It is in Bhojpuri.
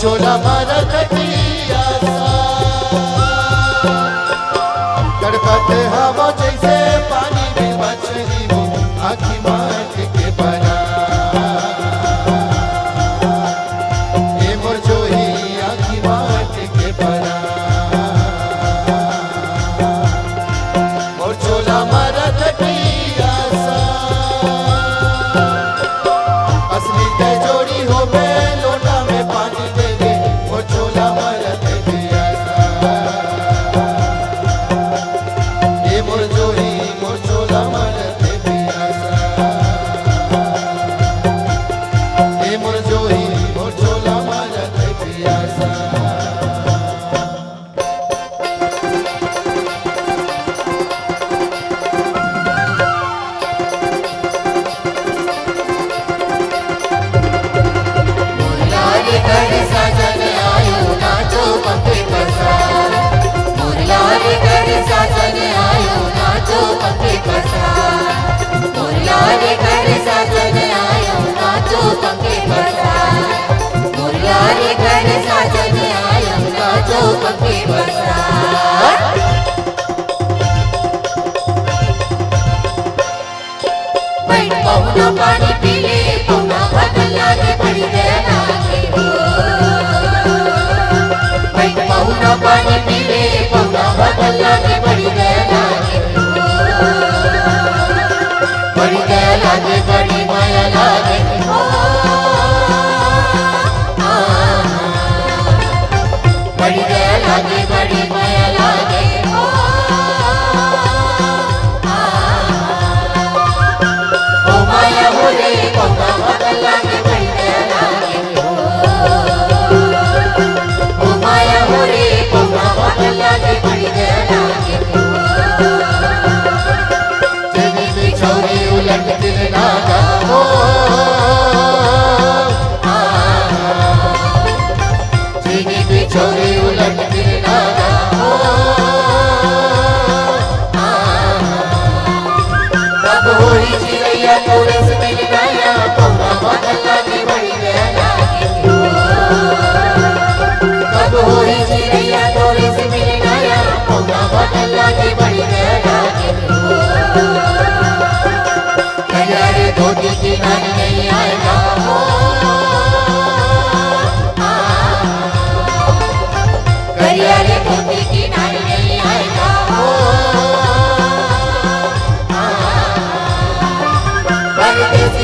छोला मारत गणपत हवा जैसे पानी में मछली हो आखी माट के बना ए मोर जोही आखी माट के बना मोर छोला मारत असली ते जोड़ी हो बे लोटा में पानी दे मोर छोला मारत मोर जोही मोर छोला मारत मोर जोही मोर छोला मारत पियासा पानी पी ले पौना बदला के पड़ी गया लागे हो भाई पौना पानी पी ले पौना बदला के पड़ी गया लागे हो पड़ी गया लागे बड़ी माया लागे हो पड़ी गया लागे बड़ी माया लागे हो माया हो रे पौना बदला के पड़ी गया लागे हो माया हो रे पौना बदला के पड़ी गया लागे हो जनी छोरी उलट दिल नागा हो से मिलना या पौना बदलना की बड़ी रहना के कब होई चिड़ैया तोरे से मिलना या पौना बदलना की बड़ी रहना के करिया रे धोती की नानी नहीं आएगा करिया रे धोती की नानी नहीं आएगा परदेसी